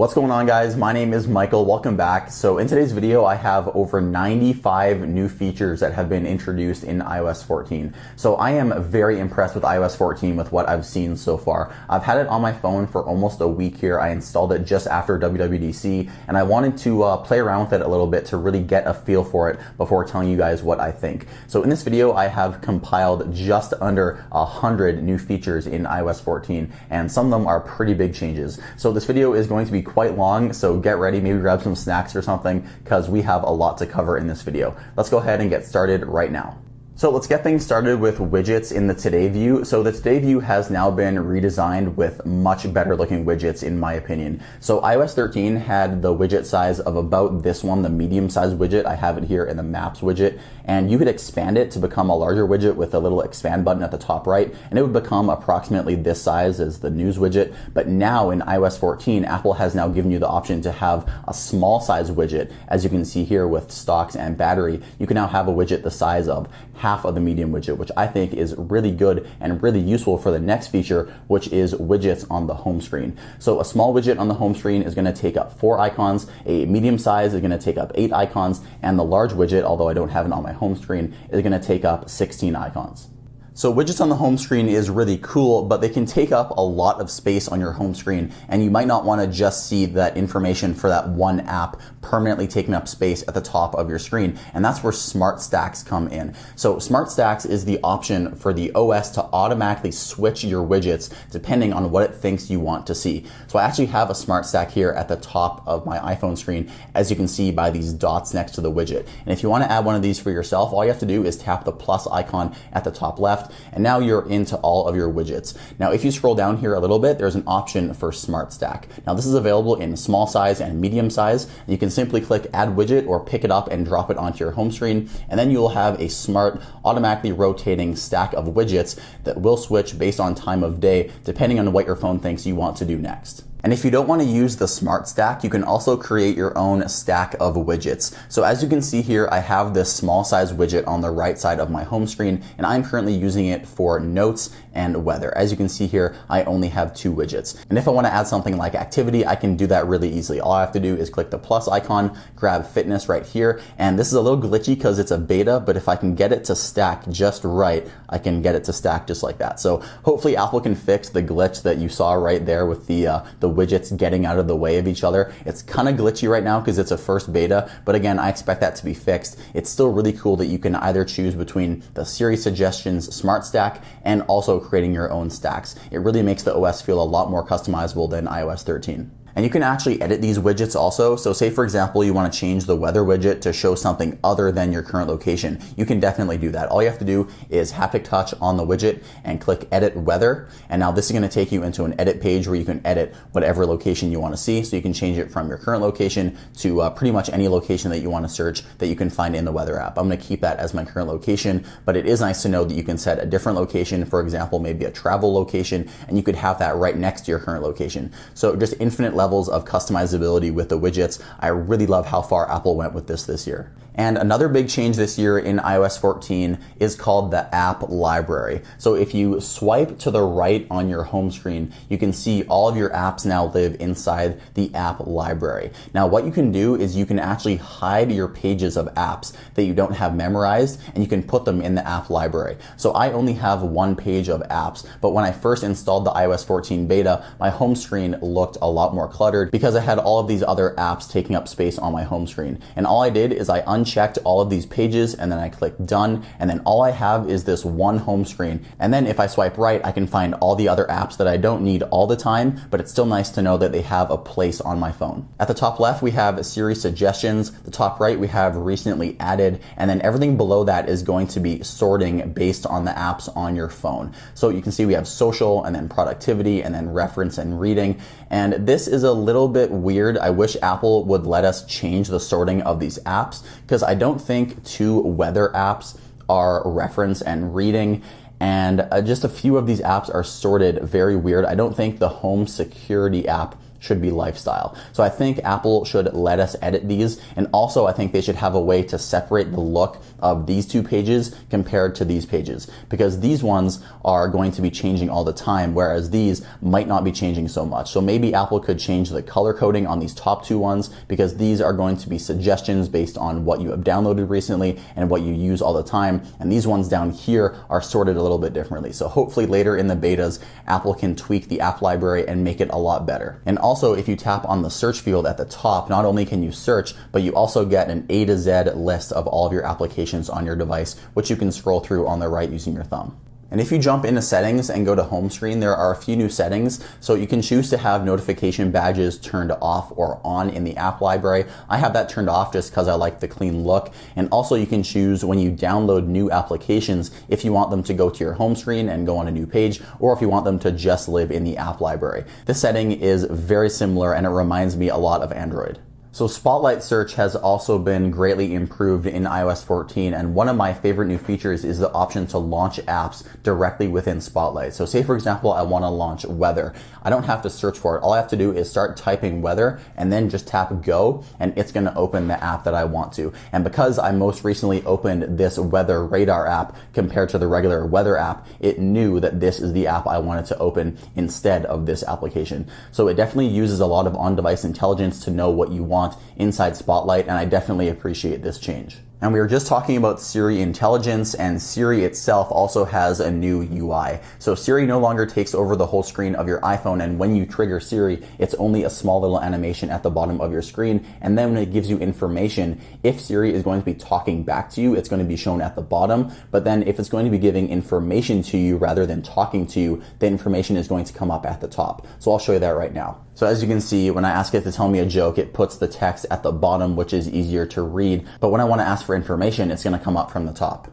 What's going on, guys? My name is Michael. Welcome back. So in today's video, I have over 95 new features that have been introduced in iOS 14. So I am very impressed with iOS 14 with what I've seen so far. I've had it on my phone for almost a week here. I installed it just after WWDC, and I wanted to play around with it a little bit to really get a feel for it before telling you guys what I think. So in this video, I have compiled just under 100 new features in iOS 14, and some of them are pretty big changes. So this video is going to be quite long, so get ready, maybe grab some snacks or something, because we have a lot to cover in this video. Let's go ahead and get started right now. So let's get things started with widgets in the Today view. So the Today view has now been redesigned with much better looking widgets in my opinion. So iOS 13 had the widget size of about this one, the medium size widget. I have it here in the Maps widget, and you could expand it to become a larger widget with a little expand button at the top right, and it would become approximately this size as the News widget. But now in iOS 14, Apple has now given you the option to have a small size widget. As you can see here with stocks and battery, you can now have a widget the size of half of the medium widget, which I think is really good and really useful for the next feature, which is widgets on the home screen. So a small widget on the home screen is going to take up 4 icons, a medium size is going to take up 8 icons, and the large widget, although I don't have it on my home screen, is going to take up 16 icons. So widgets on the home screen is really cool, but they can take up a lot of space on your home screen, and you might not want to just see that information for that one app permanently taking up space at the top of your screen, and that's where Smart Stacks come in. So Smart Stacks is the option for the OS to automatically switch your widgets depending on what it thinks you want to see. So I actually have a Smart Stack here at the top of my iPhone screen, as you can see by these dots next to the widget. And if you want to add one of these for yourself, all you have to do is tap the plus icon at the top left, and now you're into all of your widgets. Now, if you scroll down here a little bit, there's an option for Smart Stack. Now, this is available in small size and medium size. You can simply click Add Widget or pick it up and drop it onto your home screen, and then you'll have a smart, automatically rotating stack of widgets that will switch based on time of day, depending on what your phone thinks you want to do next. And if you don't want to use the Smart Stack, you can also create your own stack of widgets. So as you can see here, I have this small size widget on the right side of my home screen, and I'm currently using it for notes and weather. As you can see here, I only have 2 widgets. And if I want to add something like activity, I can do that really easily. All I have to do is click the plus icon, grab fitness right here, and this is a little glitchy because it's a beta, but if I can get it to stack just right, I can get it to stack just like that. So hopefully Apple can fix the glitch that you saw right there with the widgets getting out of the way of each other. It's kind of glitchy right now because it's a first beta, but again, I expect that to be fixed. It's still really cool that you can either choose between the Siri suggestions Smart Stack and also creating your own stacks. It really makes the OS feel a lot more customizable than iOS 13. And you can actually edit these widgets also. So say for example, you want to change the weather widget to show something other than your current location. You can definitely do that. All you have to do is haptic touch on the widget and click Edit Weather. And now this is going to take you into an edit page where you can edit whatever location you want to see. So you can change it from your current location to pretty much any location that you want to search that you can find in the weather app. I'm going to keep that as my current location, but it is nice to know that you can set a different location, for example, maybe a travel location, and you could have that right next to your current location. So just infinite levels of customizability with the widgets. I really love how far Apple went with this year. And another big change this year in iOS 14 is called the app library. So if you swipe to the right on your home screen, you can see all of your apps now live inside the app library. Now what you can do is you can actually hide your pages of apps that you don't have memorized, and you can put them in the app library. So I only have 1 page of apps, but when I first installed the iOS 14 beta, my home screen looked a lot more cluttered because I had all of these other apps taking up space on my home screen. And all I did is I unchecked all of these pages, and then I clicked done, and then all I have is this one home screen. And then if I swipe right, I can find all the other apps that I don't need all the time, but it's still nice to know that they have a place on my phone. At the top left, we have Siri suggestions. The top right, we have recently added, and then everything below that is going to be sorting based on the apps on your phone. So you can see we have social, and then productivity, and then reference and reading. And this is a little bit weird. I wish Apple would let us change the sorting of these apps, because I don't think 2 weather apps are reference and reading, and just a few of these apps are sorted very weird. I don't think the home security app should be lifestyle. So I think Apple should let us edit these, and also I think they should have a way to separate the look of these two pages compared to these pages, because these ones are going to be changing all the time, whereas these might not be changing so much. So maybe Apple could change the color coding on these top two ones, because these are going to be suggestions based on what you have downloaded recently and what you use all the time, and these ones down here are sorted a little bit differently. So hopefully later in the betas, Apple can tweak the app library and make it a lot better. And also, if you tap on the search field at the top, not only can you search, but you also get an A to Z list of all of your applications on your device, which you can scroll through on the right using your thumb. And if you jump into settings and go to home screen, there are a few new settings. So you can choose to have notification badges turned off or on in the app library. I have that turned off just because I like the clean look. And also you can choose when you download new applications if you want them to go to your home screen and go on a new page, or if you want them to just live in the app library. This setting is very similar and it reminds me a lot of Android. So Spotlight search has also been greatly improved in iOS 14, and one of my favorite new features is the option to launch apps directly within Spotlight. So say for example, I want to launch weather. I don't have to search for it. All I have to do is start typing weather and then just tap go, and it's going to open the app that I want to. And because I most recently opened this weather radar app compared to the regular weather app, it knew that this is the app I wanted to open instead of this application. So it definitely uses a lot of on-device intelligence to know what you want inside Spotlight, and I definitely appreciate this change. And we were just talking about Siri intelligence, and Siri itself also has a new UI. So Siri no longer takes over the whole screen of your iPhone, and when you trigger Siri, it's only a small little animation at the bottom of your screen, and then when it gives you information, if Siri is going to be talking back to you, it's going to be shown at the bottom, but then if it's going to be giving information to you rather than talking to you, the information is going to come up at the top. So I'll show you that right now. So as you can see, when I ask it to tell me a joke, it puts the text at the bottom, which is easier to read. But when I want to ask for information, it's going to come up from the top.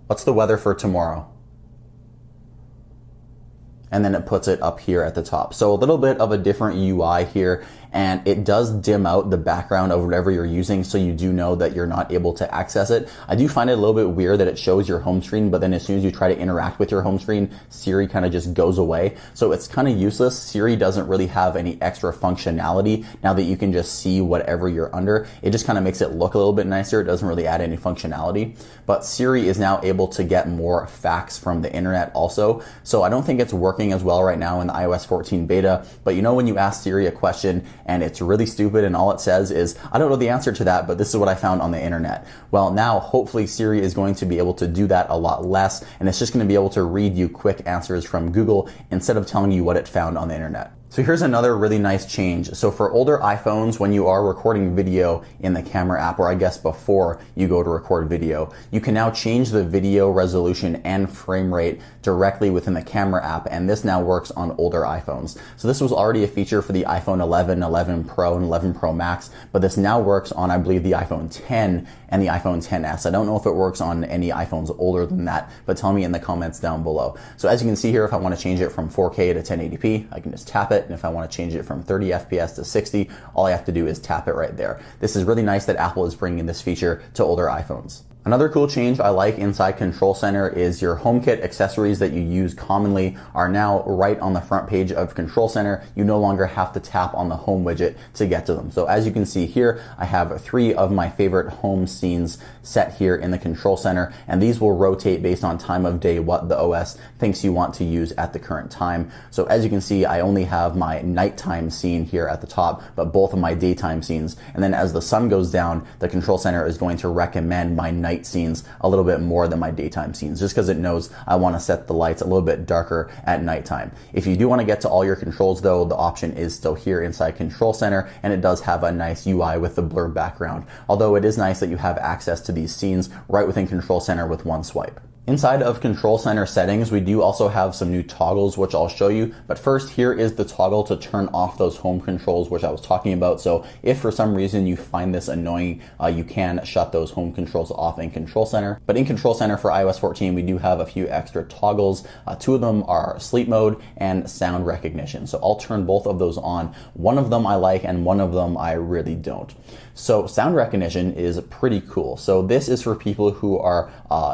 What's the weather for tomorrow? And then it puts it up here at the top. So a little bit of a different UI here, and it does dim out the background of whatever you're using, so you do know that you're not able to access it. I do find it a little bit weird that it shows your home screen, but then as soon as you try to interact with your home screen, Siri kind of just goes away. So it's kind of useless. Siri doesn't really have any extra functionality now that you can just see whatever you're under. It just kind of makes it look a little bit nicer. It doesn't really add any functionality. But Siri is now able to get more facts from the internet also. So I don't think it's working as well right now in the iOS 14 beta, but you know when you ask Siri a question and it's really stupid and all it says is, I don't know the answer to that, but this is what I found on the internet. Well, now hopefully Siri is going to be able to do that a lot less, and it's just going to be able to read you quick answers from Google instead of telling you what it found on the internet. So here's another really nice change. So for older iPhones, when you are recording video in the camera app, or I guess before you go to record video, you can now change the video resolution and frame rate directly within the camera app, and this now works on older iPhones. So this was already a feature for the iPhone 11, 11 Pro, and 11 Pro Max, but this now works on, I believe, the iPhone 10 and the iPhone XS. I don't know if it works on any iPhones older than that, but tell me in the comments down below. So as you can see here, if I want to change it from 4K to 1080p, I can just tap it. And if I want to change it from 30 FPS to 60, all I have to do is tap it right there. This is really nice that Apple is bringing this feature to older iPhones. Another cool change I like inside Control Center is your HomeKit accessories that you use commonly are now right on the front page of Control Center. You no longer have to tap on the home widget to get to them. So as you can see here, I have 3 of my favorite home scenes set here in the Control Center, and these will rotate based on time of day, what the OS thinks you want to use at the current time. So as you can see, I only have my nighttime scene here at the top, but both of my daytime scenes. And then as the sun goes down, the Control Center is going to recommend my night scenes a little bit more than my daytime scenes, just because it knows I want to set the lights a little bit darker at nighttime. If you do want to get to all your controls though, the option is still here inside Control Center, and it does have a nice UI with the blur background. Although it is nice that you have access to these scenes right within Control Center with one swipe. Inside of Control Center settings, we do also have some new toggles, which I'll show you. But first, here is the toggle to turn off those home controls, which I was talking about. So if for some reason you find this annoying, you can shut those home controls off in Control Center. But in Control Center for iOS 14, we do have a few extra toggles. 2 of them are sleep mode and sound recognition. So I'll turn both of those on. One of them I like and one of them I really don't. So sound recognition is pretty cool. So this is for people who are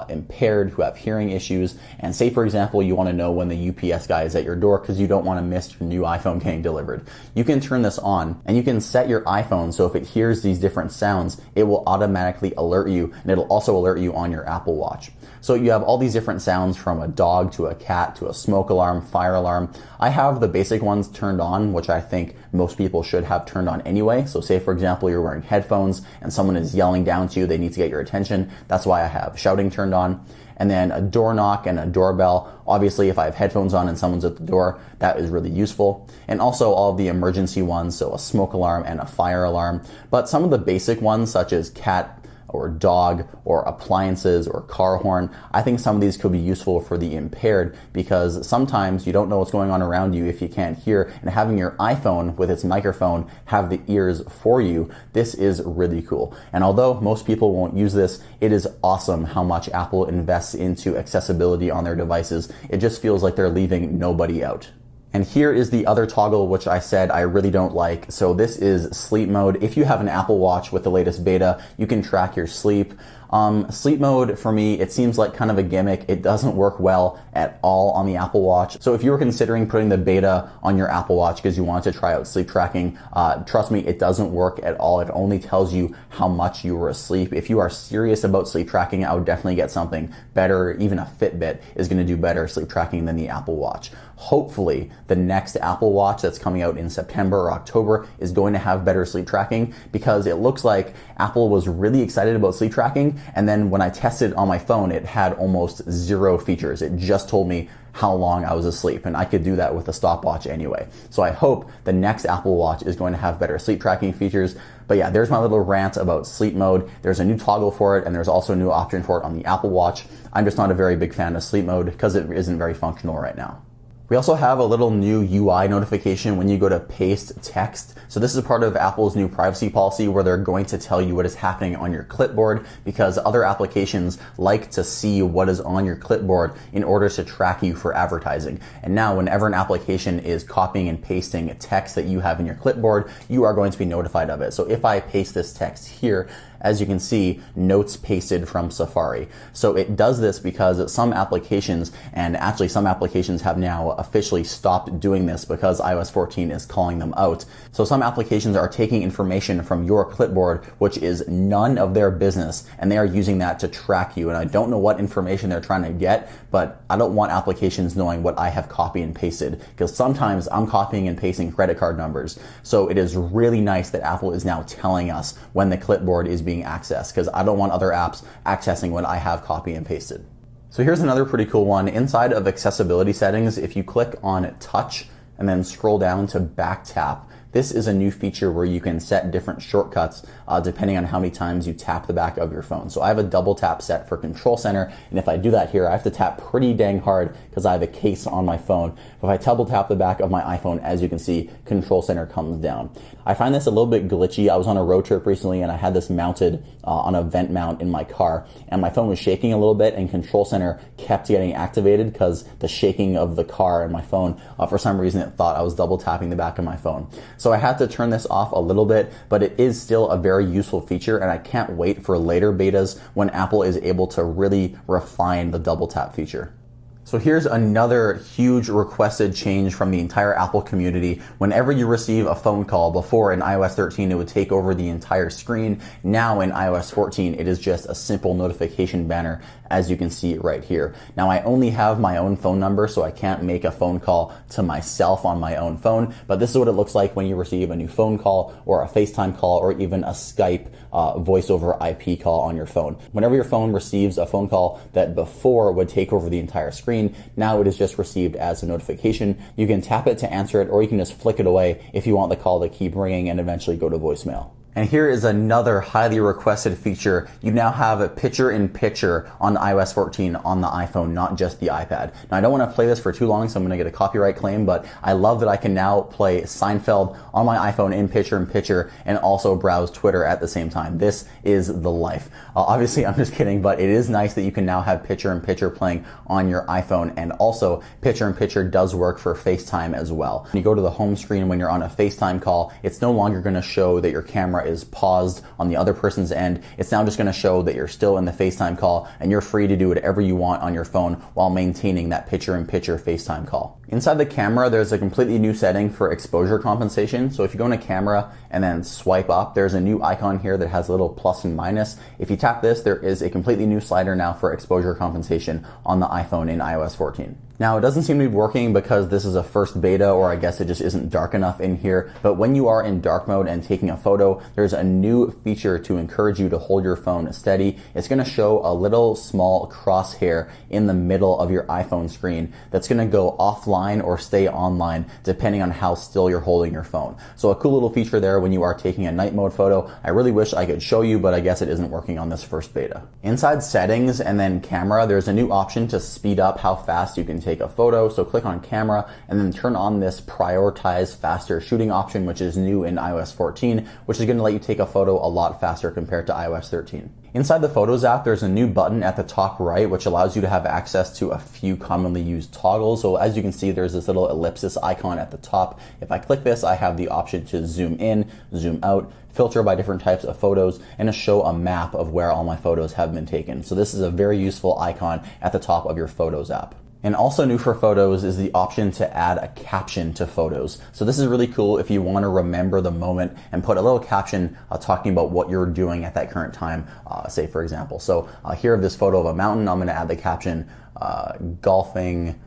impaired, who have hearing issues, and say for example you want to know when the UPS guy is at your door because you don't want to miss your new iPhone getting delivered. You can turn this on and you can set your iPhone so if it hears these different sounds, it will automatically alert you, and it'll also alert you on your Apple Watch. So you have all these different sounds from a dog to a cat to a smoke alarm, fire alarm. I have the basic ones turned on, which I think most people should have turned on anyway. So say for example you're wearing headphones and someone is yelling down to you, they need to get your attention. That's why I have shouting turned on. And then a door knock and a doorbell. Obviously, if I have headphones on and someone's at the door, that is really useful. And also all of the emergency ones, so a smoke alarm and a fire alarm. But some of the basic ones, such as cat or dog or appliances or car horn, I think some of these could be useful for the impaired, because sometimes you don't know what's going on around you if you can't hear, and having your iPhone with its microphone have the ears for you, this is really cool. And although most people won't use this, it is awesome how much Apple invests into accessibility on their devices. It just feels like they're leaving nobody out. And here is the other toggle, which I said I really don't like. So this is sleep mode. If you have an Apple Watch with the latest beta, you can track your sleep. Sleep mode, for me, it seems like kind of a gimmick. It doesn't work well at all on the Apple Watch. So if you were considering putting the beta on your Apple Watch because you wanted to try out sleep tracking, trust me, it doesn't work at all. It only tells you how much you were asleep. If you are serious about sleep tracking, I would definitely get something better. Even a Fitbit is going to do better sleep tracking than the Apple Watch. Hopefully, the next Apple Watch that's coming out in September or October is going to have better sleep tracking, because it looks like Apple was really excited about sleep tracking, and then when I tested on my phone, it had almost zero features. It just told me how long I was asleep, and I could do that with a stopwatch anyway. So I hope the next Apple Watch is going to have better sleep tracking features. But yeah, there's my little rant about sleep mode. There's a new toggle for it, and there's also a new option for it on the Apple Watch. I'm just not a very big fan of sleep mode because it isn't very functional right now. We also have a little new UI notification when you go to paste text. So this is part of Apple's new privacy policy, where they're going to tell you what is happening on your clipboard, because other applications like to see what is on your clipboard in order to track you for advertising. And now whenever an application is copying and pasting text that you have in your clipboard, you are going to be notified of it. So if I paste this text here, as you can see, notes pasted from Safari. So it does this because some applications, and actually some applications have now officially stopped doing this because iOS 14 is calling them out. So some applications are taking information from your clipboard, which is none of their business, and they are using that to track you. And I don't know what information they're trying to get, but I don't want applications knowing what I have copied and pasted, because sometimes I'm copying and pasting credit card numbers. So it is really nice that Apple is now telling us when the clipboard is being accessed, because I don't want other apps accessing what I have copied and pasted. So here's another pretty cool one. Inside of accessibility settings, if you click on touch and then scroll down to back tap, this is a new feature where you can set different shortcuts depending on how many times you tap the back of your phone. So I have a double tap set for Control Center, and if I do that here, I have to tap pretty dang hard because I have a case on my phone. If I double tap the back of my iPhone, as you can see, Control Center comes down. I find this a little bit glitchy. I was on a road trip recently and I had this mounted on a vent mount in my car, and my phone was shaking a little bit, and Control Center kept getting activated because the shaking of the car and my phone, for some reason it thought I was double tapping the back of my phone. So I had to turn this off a little bit, but it is still a very useful feature, and I can't wait for later betas when Apple is able to really refine the double tap feature. So here's another huge requested change from the entire Apple community. Whenever you receive a phone call, before in iOS 13 it would take over the entire screen. Now in iOS 14 it is just a simple notification banner, as you can see right here. Now I only have my own phone number, so I can't make a phone call to myself on my own phone, but this is what it looks like when you receive a new phone call or a FaceTime call or even a Skype voice over IP call on your phone. Whenever your phone receives a phone call that before would take over the entire screen, now it is just received as a notification. You can tap it to answer it, or you can just flick it away if you want the call to keep ringing and eventually go to voicemail. And here is another highly requested feature. You now have a picture-in-picture on iOS 14 on the iPhone, not just the iPad. Now, I don't want to play this for too long, so I'm going to get a copyright claim, but I love that I can now play Seinfeld on my iPhone in picture-in-picture and also browse Twitter at the same time. This is the life. Obviously, I'm just kidding, but it is nice that you can now have picture-in-picture playing on your iPhone, and also picture-in-picture does work for FaceTime as well. When you go to the home screen when you're on a FaceTime call, it's no longer going to show that your camera is paused on the other person's end, it's now just going to show that you're still in the FaceTime call and you're free to do whatever you want on your phone while maintaining that picture-in-picture FaceTime call. Inside the camera, there's a completely new setting for exposure compensation. So if you go into camera and then swipe up, there's a new icon here that has a little plus and minus. If you tap this, there is a completely new slider now for exposure compensation on the iPhone in iOS 14. Now, it doesn't seem to be working because this is a first beta, or I guess it just isn't dark enough in here. But when you are in dark mode and taking a photo, there's a new feature to encourage you to hold your phone steady. It's going to show a little small crosshair in the middle of your iPhone screen that's going to go offline or stay online depending on how still you're holding your phone. So a cool little feature there when you are taking a night mode photo. I really wish I could show you, but I guess it isn't working on this first beta. Inside settings and then camera, there's a new option to speed up how fast you can take a photo. So click on camera and then turn on this prioritize faster shooting option, which is new in iOS 14, which is going to let you take a photo a lot faster compared to iOS 13. Inside the Photos app, there's a new button at the top right, which allows you to have access to a few commonly used toggles. So as you can see, there's this little ellipsis icon at the top. If I click this, I have the option to zoom in, zoom out, filter by different types of photos, and to show a map of where all my photos have been taken. So this is a very useful icon at the top of your Photos app. And also new for Photos is the option to add a caption to photos. So this is really cool if you want to remember the moment and put a little caption talking about what you're doing at that current time, say for example. So here of this photo of a mountain, I'm going to add the caption, golfing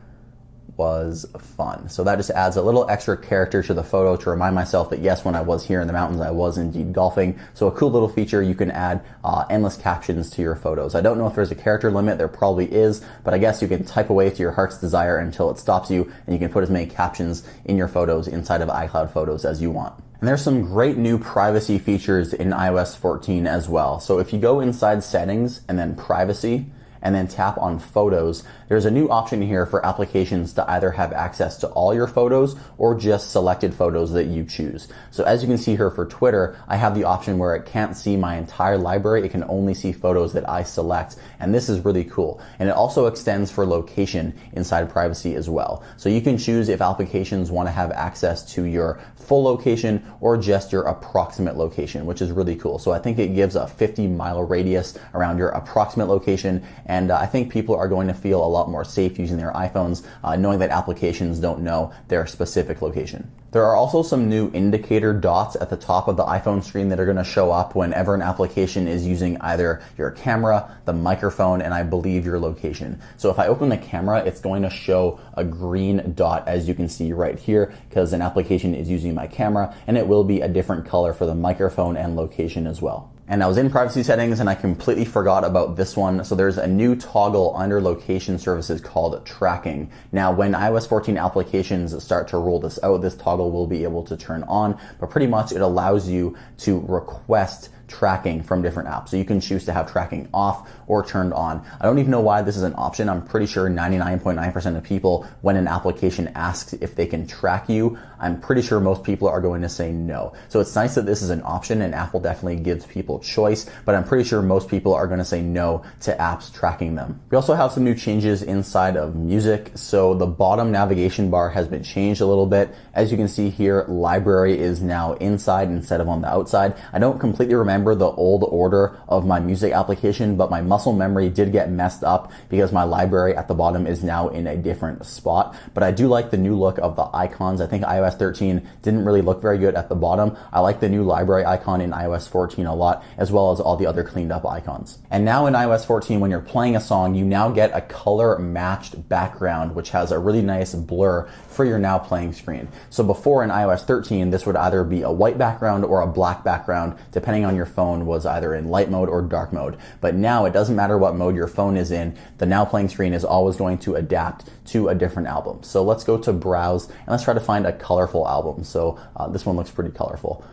was fun. So that just adds a little extra character to the photo to remind myself that yes, when I was here in the mountains, I was indeed golfing. So a cool little feature, you can add endless captions to your photos. I don't know if there's a character limit, there probably is, but I guess you can type away to your heart's desire until it stops you, and you can put as many captions in your photos inside of iCloud Photos as you want. And there's some great new privacy features in iOS 14 as well. So if you go inside settings and then privacy, and then tap on Photos, there's a new option here for applications to either have access to all your photos or just selected photos that you choose. So as you can see here for Twitter, I have the option where it can't see my entire library, it can only see photos that I select, and this is really cool. And it also extends for location inside privacy as well. So you can choose if applications want to have access to your full location or just your approximate location, which is really cool. So I think it gives a 50-mile radius around your approximate location, and I think people are going to feel a lot more safe using their iPhones, knowing that applications don't know their specific location. There are also some new indicator dots at the top of the iPhone screen that are going to show up whenever an application is using either your camera, the microphone, and I believe your location. So if I open the camera, it's going to show a green dot, as you can see right here, because an application is using my camera, and it will be a different color for the microphone and location as well. And I was in privacy settings and I completely forgot about this one. So there's a new toggle under location services called tracking. Now, when iOS 14 applications start to roll this out, this toggle will be able to turn on, but pretty much it allows you to request tracking from different apps. So you can choose to have tracking off or turned on. I don't even know why this is an option. I'm pretty sure 99.9% of people, when an application asks if they can track you, I'm pretty sure most people are going to say no. So it's nice that this is an option, and Apple definitely gives people choice, but I'm pretty sure most people are going to say no to apps tracking them. We also have some new changes inside of music. So the bottom navigation bar has been changed a little bit. As you can see here, library is now inside instead of on the outside. I don't completely remember the old order of my music application, but my muscle memory did get messed up because my library at the bottom is now in a different spot. But I do like the new look of the icons. I think iOS 13 didn't really look very good at the bottom. I like the new library icon in iOS 14 a lot, as well as all the other cleaned up icons. And now in iOS 14, when you're playing a song, you now get a color matched background, which has a really nice blur for your now playing screen. So before in iOS 13, this would either be a white background or a black background, depending on your phone was either in light mode or dark mode. But now it doesn't matter what mode your phone is in, the now playing screen is always going to adapt to a different album. So let's go to browse and let's try to find a colorful album. So this one looks pretty colorful.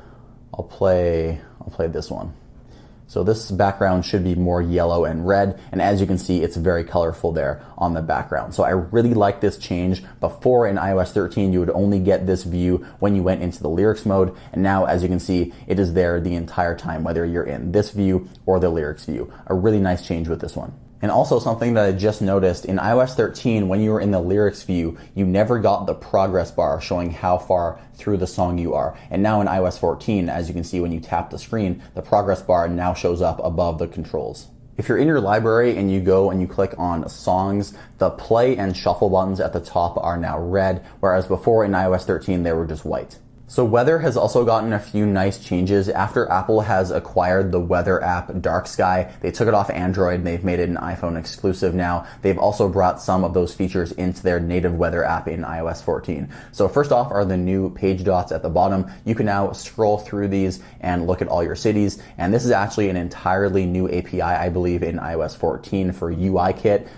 I'll play this one. So this background should be more yellow and red, and as you can see, it's very colorful there on the background. So I really like this change. Before in iOS 13, you would only get this view when you went into the lyrics mode, and now as you can see, it is there the entire time, whether you're in this view or the lyrics view. A really nice change with this one. And also something that I just noticed, in iOS 13, when you were in the lyrics view, you never got the progress bar showing how far through the song you are. And now in iOS 14, as you can see when you tap the screen, the progress bar now shows up above the controls. If you're in your library and you go and you click on songs, the play and shuffle buttons at the top are now red, whereas before in iOS 13, they were just white. So weather has also gotten a few nice changes. After Apple has acquired the weather app Dark Sky, they took it off Android and they've made it an iPhone exclusive now. They've also brought some of those features into their native weather app in iOS 14. So first off are the new page dots at the bottom. You can now scroll through these and look at all your cities. And this is actually an entirely new API, I believe, in iOS 14 for UI Kit.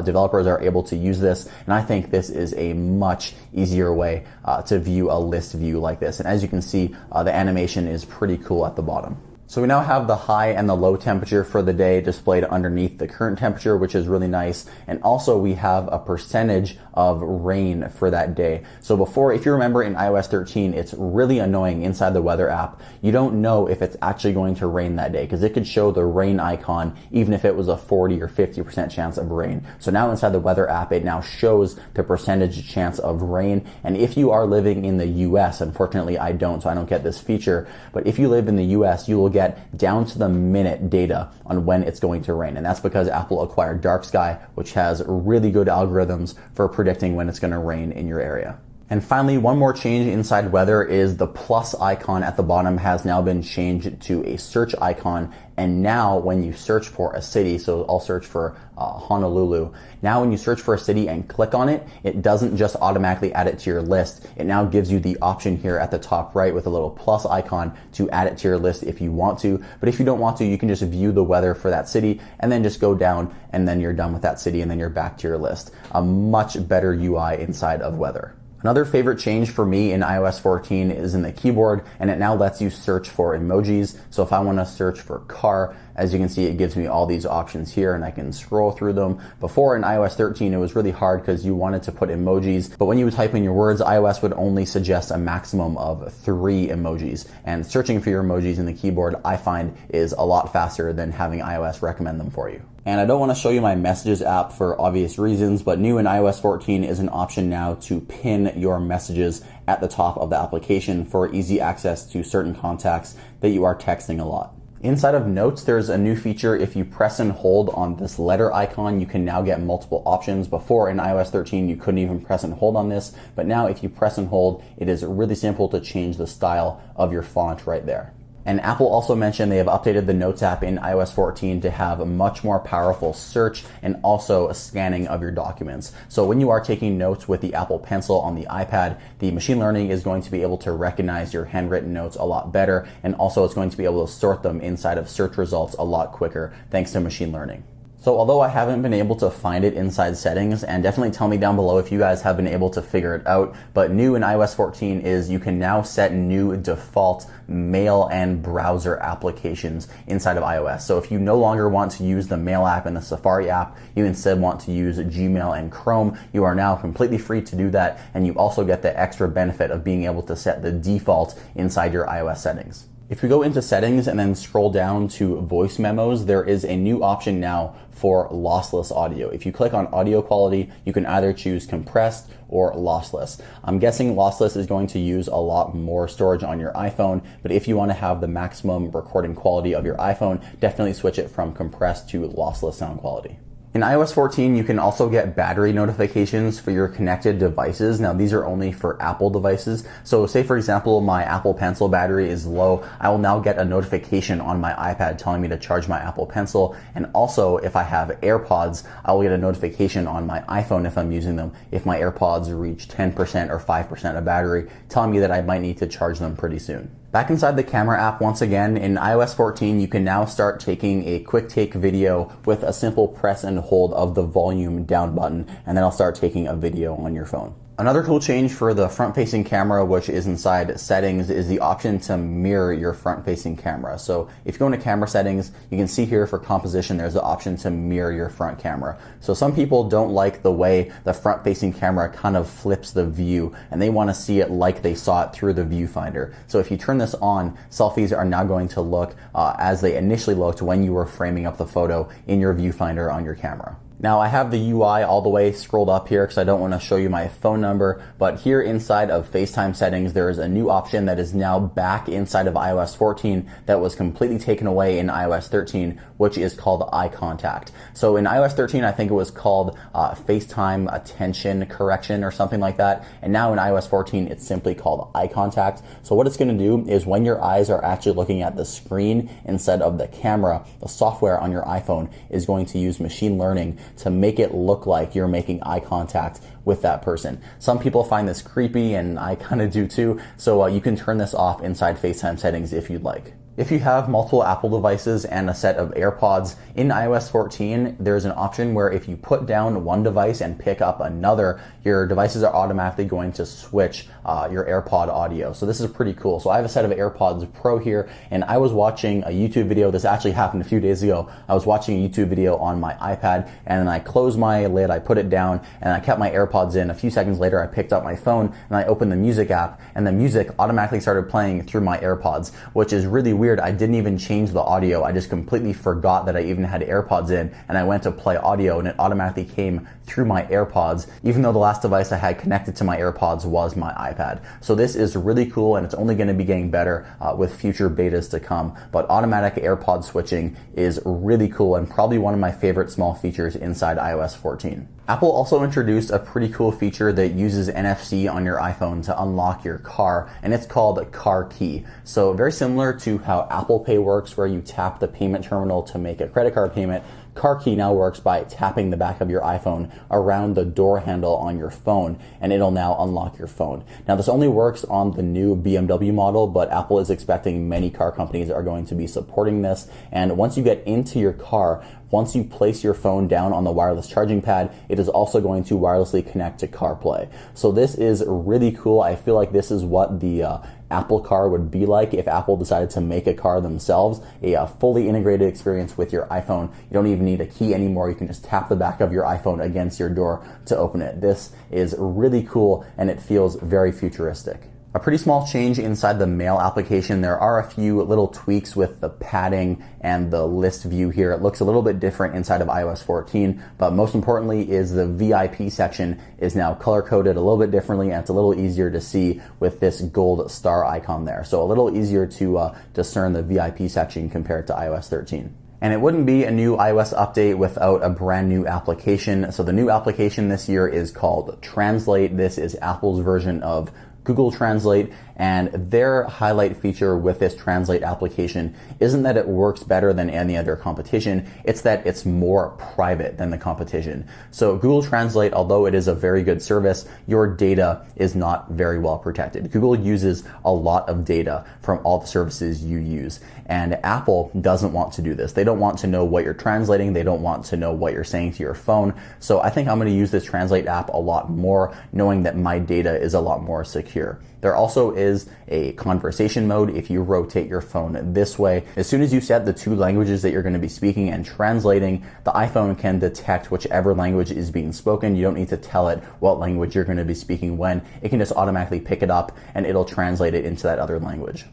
Developers are able to use this, and I think this is a much easier way to view a list view like this. And as you can see, the animation is pretty cool at the bottom. So we now have the high and the low temperature for the day displayed underneath the current temperature, which is really nice. And also we have a percentage of rain for that day. So before, if you remember in iOS 13, it's really annoying inside the weather app. You don't know if it's actually going to rain that day because it could show the rain icon even if it was a 40 or 50% chance of rain. So now inside the weather app, it now shows the percentage chance of rain. And if you are living in the US, unfortunately I don't, so I don't get this feature, but if you live in the US, you will get down to the minute data on when it's going to rain. And that's because Apple acquired Dark Sky, which has really good algorithms for predicting when it's going to rain in your area. And finally, one more change inside weather is the plus icon at the bottom has now been changed to a search icon. And now when you search for a city, so I'll search for Honolulu. Now when you search for a city and click on it, it doesn't just automatically add it to your list. It now gives you the option here at the top right with a little plus icon to add it to your list if you want to. But if you don't want to, you can just view the weather for that city and then just go down and then you're done with that city and then you're back to your list. A much better UI inside of weather. Another favorite change for me in iOS 14 is in the keyboard, and it now lets you search for emojis. So if I want to search for car, as you can see, it gives me all these options here and I can scroll through them. Before in iOS 13, it was really hard because you wanted to put emojis, but when you would type in your words, iOS would only suggest a maximum of 3 emojis. And searching for your emojis in the keyboard, I find, is a lot faster than having iOS recommend them for you. And I don't want to show you my messages app for obvious reasons, but new in iOS 14 is an option now to pin your messages at the top of the application for easy access to certain contacts that you are texting a lot. Inside of Notes, there's a new feature. If you press and hold on this letter icon, you can now get multiple options. Before in iOS 13, you couldn't even press and hold on this, but now if you press and hold, it is really simple to change the style of your font right there. And Apple also mentioned they have updated the Notes app in iOS 14 to have a much more powerful search and also a scanning of your documents. So when you are taking notes with the Apple Pencil on the iPad, the machine learning is going to be able to recognize your handwritten notes a lot better, and also it's going to be able to sort them inside of search results a lot quicker thanks to machine learning. So although I haven't been able to find it inside settings, and definitely tell me down below if you guys have been able to figure it out, but new in iOS 14 is you can now set new default mail and browser applications inside of iOS. So if you no longer want to use the Mail app and the Safari app, you instead want to use Gmail and Chrome, you are now completely free to do that, and you also get the extra benefit of being able to set the default inside your iOS settings. If we go into settings and then scroll down to voice memos, there is a new option now for lossless audio. If you click on audio quality, you can either choose compressed or lossless. I'm guessing lossless is going to use a lot more storage on your iPhone, but if you want to have the maximum recording quality of your iPhone, definitely switch it from compressed to lossless sound quality. In iOS 14, you can also get battery notifications for your connected devices. Now, these are only for Apple devices. So say, for example, my Apple Pencil battery is low. I will now get a notification on my iPad telling me to charge my Apple Pencil. And also, if I have AirPods, I will get a notification on my iPhone if I'm using them, if my AirPods reach 10% or 5% of battery, telling me that I might need to charge them pretty soon. Back inside the camera app, once again, in iOS 14, you can now start taking a quick take video with a simple press and hold of the volume down button, and then I'll start taking a video on your phone. Another cool change for the front-facing camera, which is inside settings, is the option to mirror your front-facing camera. So if you go into camera settings, you can see here for composition, there's the option to mirror your front camera. So some people don't like the way the front-facing camera kind of flips the view, and they want to see it like they saw it through the viewfinder. So if you turn this on, selfies are now going to look as they initially looked when you were framing up the photo in your viewfinder on your camera. Now I have the UI all the way scrolled up here because I don't want to show you my phone number, but here inside of FaceTime settings, there is a new option that is now back inside of iOS 14 that was completely taken away in iOS 13, which is called eye contact. So in iOS 13, I think it was called FaceTime attention correction or something like that. And now in iOS 14, it's simply called eye contact. So what it's going to do is when your eyes are actually looking at the screen instead of the camera, the software on your iPhone is going to use machine learning to make it look like you're making eye contact with that person. Some people find this creepy, and I kind of do too, so you can turn this off inside FaceTime settings if you'd like. If you have multiple Apple devices and a set of AirPods, in iOS 14, there's an option where if you put down one device and pick up another, your devices are automatically going to switch your AirPod audio. So this is pretty cool. So I have a set of AirPods Pro here, and I was watching a YouTube video. This actually happened a few days ago. I was watching a YouTube video on my iPad, and then I closed my lid, I put it down, and I kept my AirPods in. A few seconds later, I picked up my phone, and I opened the music app, and the music automatically started playing through my AirPods, which is really weird. I didn't even change the audio. I just completely forgot that I even had AirPods in, and I went to play audio and it automatically came through my AirPods, even though the last device I had connected to my AirPods was my iPad. So this is really cool, and it's only going to be getting better with future betas to come. But automatic AirPod switching is really cool and probably one of my favorite small features inside iOS 14. Apple also introduced a pretty cool feature that uses NFC on your iPhone to unlock your car, and it's called Car Key. So very similar to how Apple Pay works, where you tap the payment terminal to make a credit card payment, Car Key now works by tapping the back of your iPhone around the door handle on your phone, and it'll now unlock your phone. Now this only works on the new BMW model, but Apple is expecting many car companies are going to be supporting this. And once you get into your car, once you place your phone down on the wireless charging pad, it is also going to wirelessly connect to CarPlay. So this is really cool. I feel like this is what the Apple car would be like if Apple decided to make a car themselves, a fully integrated experience with your iPhone. You don't even need a key anymore. You can just tap the back of your iPhone against your door to open it. This is really cool, and it feels very futuristic. A pretty small change inside the Mail application. There are a few little tweaks with the padding and the list view here. It looks a little bit different inside of iOS 14, but most importantly is the VIP section is now color-coded a little bit differently, and it's a little easier to see with this gold star icon there. So a little easier to discern the VIP section compared to iOS 13. And it wouldn't be a new iOS update without a brand new application. So the new application this year is called Translate. This is Apple's version of Google Translate, and their highlight feature with this Translate application isn't that it works better than any other competition, it's that it's more private than the competition. So Google Translate, although it is a very good service, your data is not very well protected. Google uses a lot of data from all the services you use, and Apple doesn't want to do this. They don't want to know what you're translating, they don't want to know what you're saying to your phone. So I think I'm going to use this Translate app a lot more, knowing that my data is a lot more secure. There also is a conversation mode if you rotate your phone this way. As soon as you set the two languages that you're going to be speaking and translating, the iPhone can detect whichever language is being spoken. You don't need to tell it what language you're going to be speaking when. It can just automatically pick it up and it'll translate it into that other language.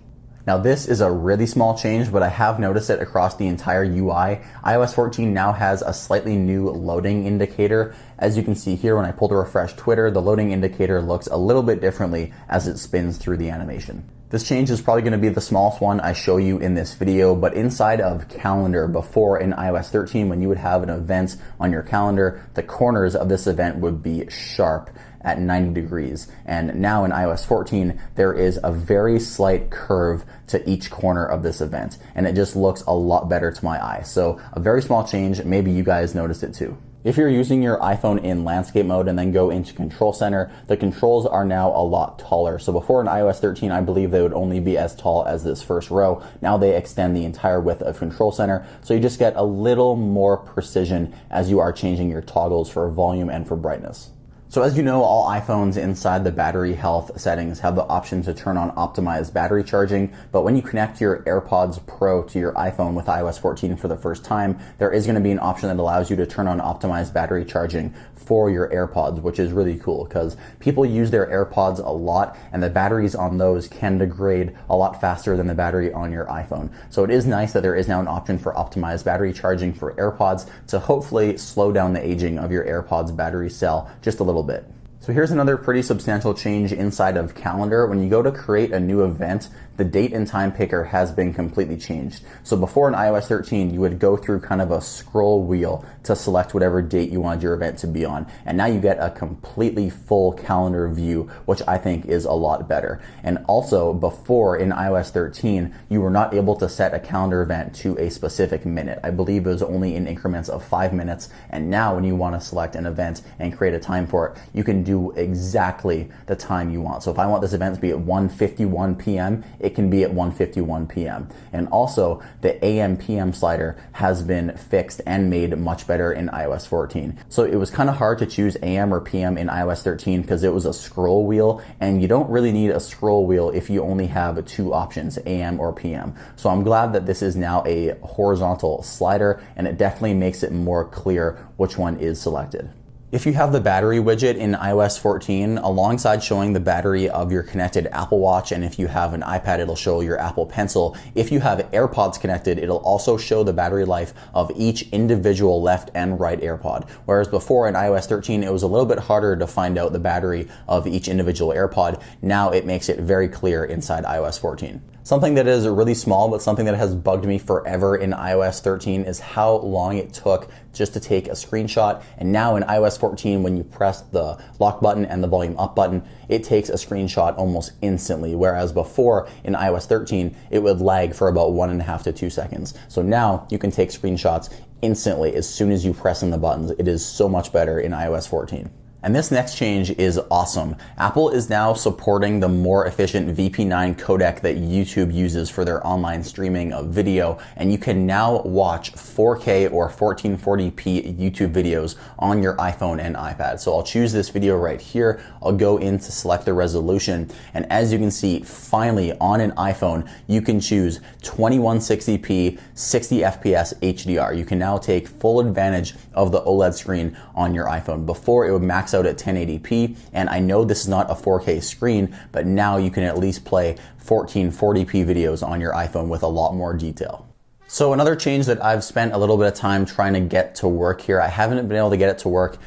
Now this is a really small change, but I have noticed it across the entire UI. iOS 14 now has a slightly new loading indicator. As you can see here, when I pull to refresh Twitter, the loading indicator looks a little bit differently as it spins through the animation. This change is probably going to be the smallest one I show you in this video, but inside of Calendar, before in iOS 13, when you would have an event on your calendar, the corners of this event would be sharp at 90 degrees. And now in iOS 14, there is a very slight curve to each corner of this event, and it just looks a lot better to my eye. So a very small change, maybe you guys noticed it too. If you're using your iPhone in landscape mode and then go into Control Center, the controls are now a lot taller. So before in iOS 13, I believe they would only be as tall as this first row. Now they extend the entire width of Control Center, so you just get a little more precision as you are changing your toggles for volume and for brightness. So as you know, all iPhones inside the battery health settings have the option to turn on optimized battery charging, but when you connect your AirPods Pro to your iPhone with iOS 14 for the first time, there is going to be an option that allows you to turn on optimized battery charging for your AirPods, which is really cool because people use their AirPods a lot and the batteries on those can degrade a lot faster than the battery on your iPhone. So it is nice that there is now an option for optimized battery charging for AirPods to hopefully slow down the aging of your AirPods battery cell just a little bit. So here's another pretty substantial change inside of Calendar. When you go to create a new event, the date and time picker has been completely changed. So before in iOS 13, you would go through kind of a scroll wheel to select whatever date you wanted your event to be on. And now you get a completely full calendar view, which I think is a lot better. And also before in iOS 13, you were not able to set a calendar event to a specific minute. I believe it was only in increments of 5 minutes. And now when you want to select an event and create a time for it, you can do exactly the time you want. So if I want this event to be at 1:51 p.m., it can be at 1:51 p.m. And also the AM PM slider has been fixed and made much better in iOS 14. So it was kind of hard to choose AM or PM in iOS 13 because it was a scroll wheel, and you don't really need a scroll wheel if you only have two options, AM or PM. So I'm glad that this is now a horizontal slider, and it definitely makes it more clear which one is selected. If you have the battery widget in iOS 14, alongside showing the battery of your connected Apple Watch, and if you have an iPad, it'll show your Apple Pencil. If you have AirPods connected, it'll also show the battery life of each individual left and right AirPod. Whereas before in iOS 13, it was a little bit harder to find out the battery of each individual AirPod. Now it makes it very clear inside iOS 14. Something that is really small, but something that has bugged me forever in iOS 13 is how long it took just to take a screenshot. And now in iOS 14, when you press the lock button and the volume up button, it takes a screenshot almost instantly. Whereas before in iOS 13, it would lag for about 1.5 to 2 seconds. So now you can take screenshots instantly as soon as you press in the buttons. It is so much better in iOS 14. And this next change is awesome. Apple is now supporting the more efficient VP9 codec that YouTube uses for their online streaming of video, and you can now watch 4K or 1440p YouTube videos on your iPhone and iPad. So I'll choose this video right here. I'll go in to select the resolution, and as you can see, finally on an iPhone, you can choose 2160p, 60 FPS HDR. You can now take full advantage of the OLED screen on your iPhone. Before, it would max out at 1080p, and I know this is not a 4K screen, but now you can at least play 1440p videos on your iPhone with a lot more detail. So another change that I've spent a little bit of time trying to get to work here, I haven't been able to get it to work,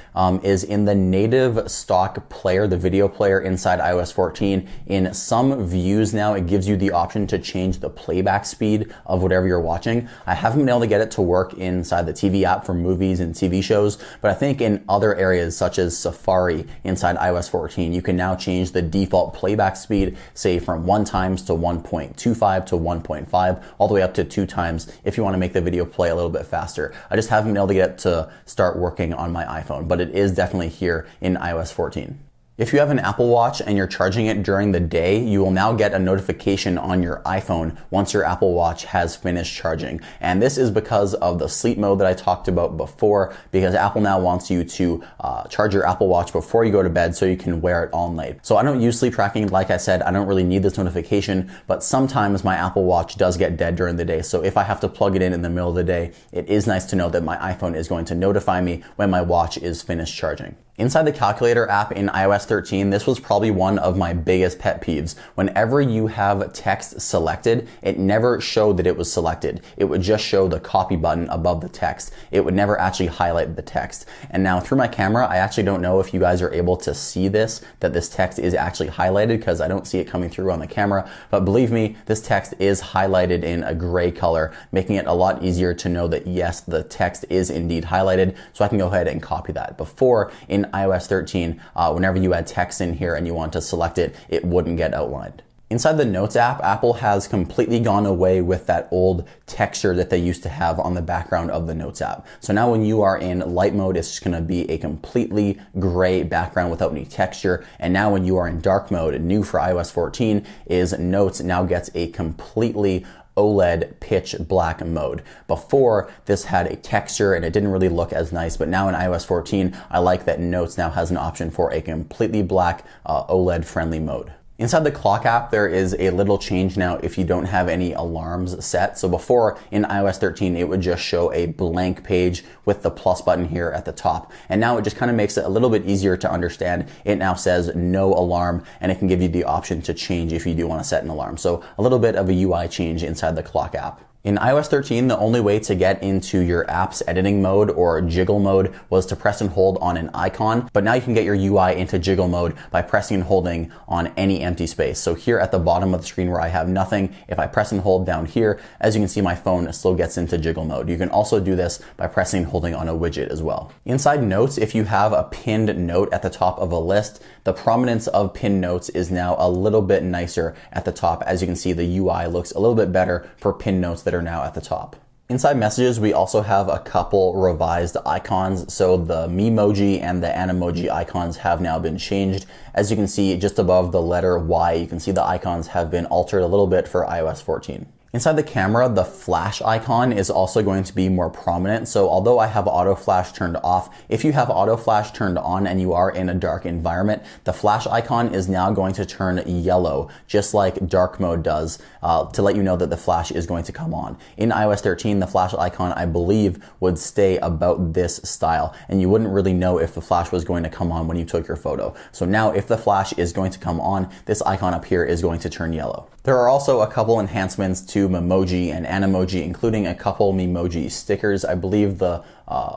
is in the native stock player, the video player inside iOS 14. In some views now, it gives you the option to change the playback speed of whatever you're watching. I haven't been able to get it to work inside the TV app for movies and TV shows, but I think in other areas such as Safari inside iOS 14, you can now change the default playback speed, say from 1 times to 1.25 to 1.5, all the way up to 2 times if you want to make the video play a little bit faster. I just haven't been able to get it to start working on my iPhone, but it is definitely here in iOS 14. If you have an Apple Watch and you're charging it during the day, you will now get a notification on your iPhone once your Apple Watch has finished charging. And this is because of the sleep mode that I talked about before, because Apple now wants you to charge your Apple Watch before you go to bed so you can wear it all night. So I don't use sleep tracking. Like I said, I don't really need this notification, but sometimes my Apple Watch does get dead during the day. So if I have to plug it in the middle of the day, it is nice to know that my iPhone is going to notify me when my watch is finished charging. Inside the calculator app in iOS 13, this was probably one of my biggest pet peeves. Whenever you have text selected, it never showed that it was selected. It would just show the copy button above the text. It would never actually highlight the text. And now through my camera, I actually don't know if you guys are able to see this, that this text is actually highlighted, because I don't see it coming through on the camera. But believe me, this text is highlighted in a gray color, making it a lot easier to know that yes, the text is indeed highlighted. So I can go ahead and copy that. Before, in iOS 13, whenever you had text in here and you want to select it, it wouldn't get outlined. Inside the Notes app, Apple has completely gone away with that old texture that they used to have on the background of the Notes app. So now when you are in light mode, it's just going to be a completely gray background without any texture. And now when you are in dark mode, new for iOS 14, is Notes now gets a completely OLED pitch black mode. Before, this had a texture and it didn't really look as nice, but now in iOS 14, I like that Notes now has an option for a completely black OLED friendly mode. Inside the clock app, there is a little change now if you don't have any alarms set. So before in iOS 13, it would just show a blank page with the plus button here at the top. And now it just kind of makes it a little bit easier to understand. It now says no alarm, and it can give you the option to change if you do want to set an alarm. So a little bit of a UI change inside the clock app. In iOS 13, the only way to get into your app's editing mode or jiggle mode was to press and hold on an icon, but now you can get your UI into jiggle mode by pressing and holding on any empty space. So here at the bottom of the screen where I have nothing, if I press and hold down here, as you can see, my phone still gets into jiggle mode. You can also do this by pressing and holding on a widget as well. Inside Notes, if you have a pinned note at the top of a list, the prominence of pinned notes is now a little bit nicer at the top. As you can see, the UI looks a little bit better for pinned notes that are now at the top. Inside Messages, we also have a couple revised icons. So the Memoji and the Animoji icons have now been changed. As you can see, just above the letter Y, you can see the icons have been altered a little bit for iOS 14. Inside the camera, the flash icon is also going to be more prominent. So although I have auto flash turned off, if you have auto flash turned on and you are in a dark environment, the flash icon is now going to turn yellow, just like dark mode does, to let you know that the flash is going to come on. In iOS 13, the flash icon, I believe, would stay about this style, and you wouldn't really know if the flash was going to come on when you took your photo. So now if the flash is going to come on, this icon up here is going to turn yellow. There are also a couple enhancements to Memoji and Animoji, including a couple Memoji stickers. I believe the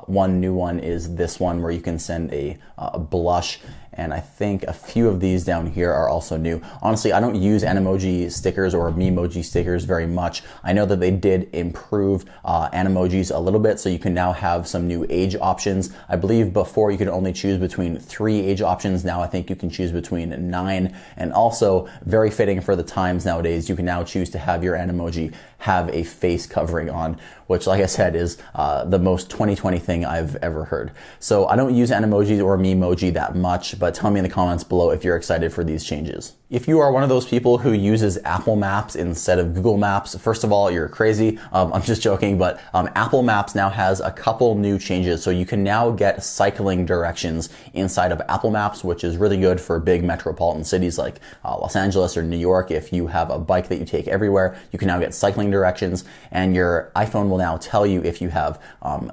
one new one is this one where you can send a blush, and I think a few of these down here are also new. Honestly, I don't use Animoji stickers or Memoji stickers very much. I know that they did improve Animojis a little bit, so you can now have some new age options. I believe before you could only choose between 3 age options. Now I think you can choose between 9, and also very fitting for the times nowadays, you can now choose to have your Animoji have a face covering on, which, like I said, is the most 2020 thing I've ever heard. So I don't use Animojis or Memoji that much, but tell me in the comments below if you're excited for these changes. If you are one of those people who uses Apple Maps instead of Google Maps, first of all, you're crazy. I'm just joking, but Apple Maps now has a couple new changes. So you can now get cycling directions inside of Apple Maps, which is really good for big metropolitan cities like Los Angeles or New York. If you have a bike that you take everywhere, you can now get cycling directions, and your iPhone will now tell you if you have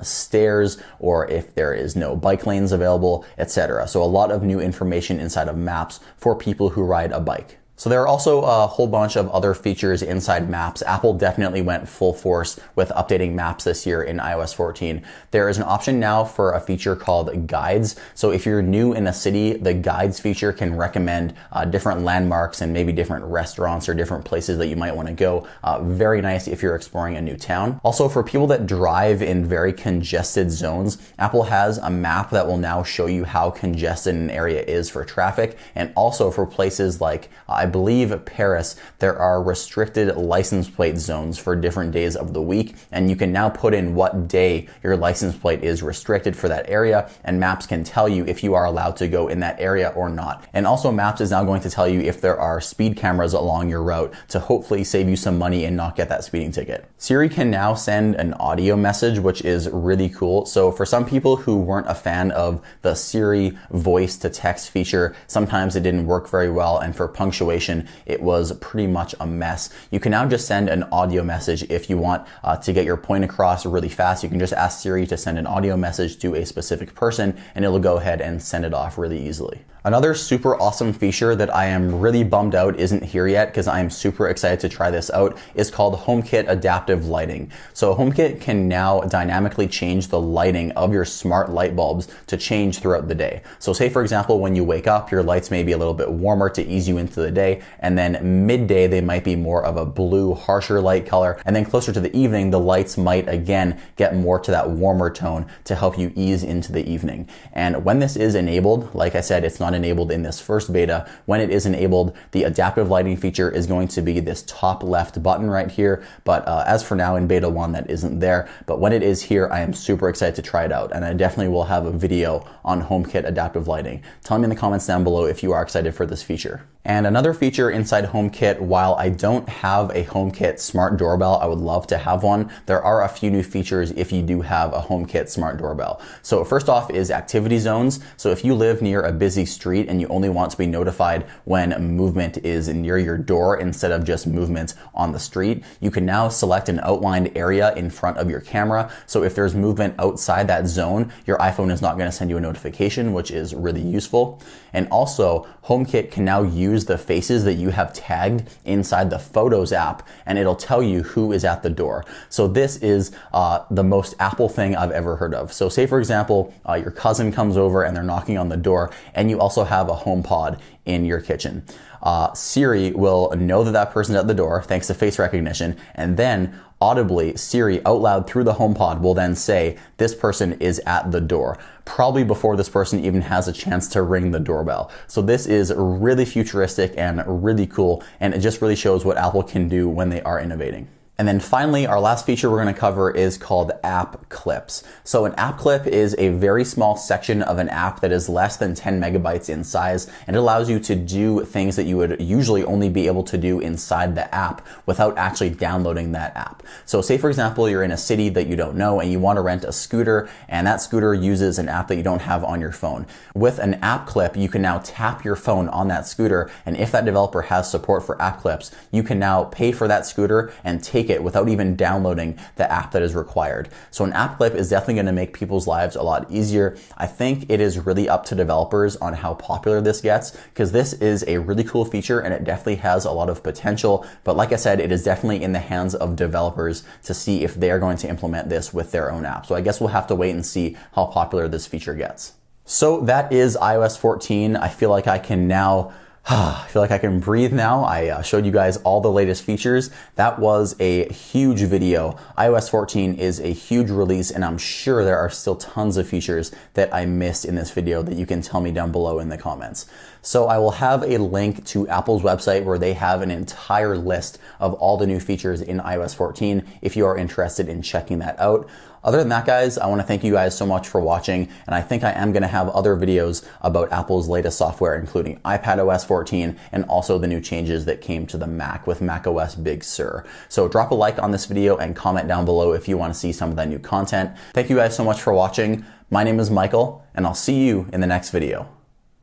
stairs or if there is no bike lanes available, etc. So a lot of new information inside of Maps for people who ride a bike. So there are also a whole bunch of other features inside Maps. Apple definitely went full force with updating Maps this year in iOS 14. There is an option now for a feature called Guides. So if you're new in a city, the Guides feature can recommend different landmarks and maybe different restaurants or different places that you might want to go. Very nice if you're exploring a new town. Also, for people that drive in very congested zones, Apple has a map that will now show you how congested an area is for traffic. And also for places like I believe Paris, there are restricted license plate zones for different days of the week, and you can now put in what day your license plate is restricted for that area, and Maps can tell you if you are allowed to go in that area or not. And also Maps is now going to tell you if there are speed cameras along your route to hopefully save you some money and not get that speeding ticket. Siri can now send an audio message, which is really cool. So for some people who weren't a fan of the Siri voice to text feature, sometimes it didn't work very well, and for punctuation, it was pretty much a mess. You can now just send an audio message if you want to get your point across really fast. You can just ask Siri to send an audio message to a specific person, and it'll go ahead and send it off really easily. Another super awesome feature that I am really bummed out isn't here yet, because I am super excited to try this out, is called HomeKit Adaptive Lighting. So HomeKit can now dynamically change the lighting of your smart light bulbs to change throughout the day. So say, for example, when you wake up, your lights may be a little bit warmer to ease you into the day, and then midday they might be more of a blue, harsher light color, and then closer to the evening, the lights might again get more to that warmer tone to help you ease into the evening. And when this is enabled, like I said, it's not enabled in this first beta. When it is enabled, the adaptive lighting feature is going to be this top left button right here. But as for now in beta 1, that isn't there. But when it is here, I am super excited to try it out. And I definitely will have a video on HomeKit adaptive lighting. Tell me in the comments down below if you are excited for this feature. And another feature inside HomeKit, while I don't have a HomeKit smart doorbell, I would love to have one. There are a few new features if you do have a HomeKit smart doorbell. So first off is activity zones. So if you live near a busy street and you only want to be notified when movement is near your door instead of just movement on the street, you can now select an outlined area in front of your camera. So if there's movement outside that zone, your iPhone is not going to send you a notification, which is really useful. And also, HomeKit can now use the faces that you have tagged inside the Photos app, and it'll tell you who is at the door. So this is the most Apple thing I've ever heard of. So say for example, your cousin comes over and they're knocking on the door, and you also have a HomePod in your kitchen. Siri will know that that person's at the door thanks to face recognition, and then audibly, Siri out loud through the HomePod will then say, this person is at the door, probably before this person even has a chance to ring the doorbell. So this is really futuristic and really cool, and it just really shows what Apple can do when they are innovating. And then finally, our last feature we're going to cover is called app clips. So an app clip is a very small section of an app that is less than 10 megabytes in size, and it allows you to do things that you would usually only be able to do inside the app without actually downloading that app. So say for example, you're in a city that you don't know and you want to rent a scooter, and that scooter uses an app that you don't have on your phone. With an app clip, you can now tap your phone on that scooter, and if that developer has support for app clips, you can now pay for that scooter and take it without even downloading the app that is required. So an app clip is definitely going to make people's lives a lot easier. I think it is really up to developers on how popular this gets, because this is a really cool feature and it definitely has a lot of potential. But like I said, it is definitely in the hands of developers to see if they're going to implement this with their own app. So I guess we'll have to wait and see how popular this feature gets. So that is iOS 14. I feel like I can now I feel like I can breathe now. I showed you guys all the latest features. That was a huge video. iOS 14 is a huge release, and I'm sure there are still tons of features that I missed in this video that you can tell me down below in the comments. So I will have a link to Apple's website where they have an entire list of all the new features in iOS 14 if you are interested in checking that out. Other than that, guys, I want to thank you guys so much for watching, and I think I am going to have other videos about Apple's latest software, including iPadOS 14 and also the new changes that came to the Mac with macOS Big Sur. So drop a like on this video and comment down below if you want to see some of that new content. Thank you guys so much for watching. My name is Michael, and I'll see you in the next video.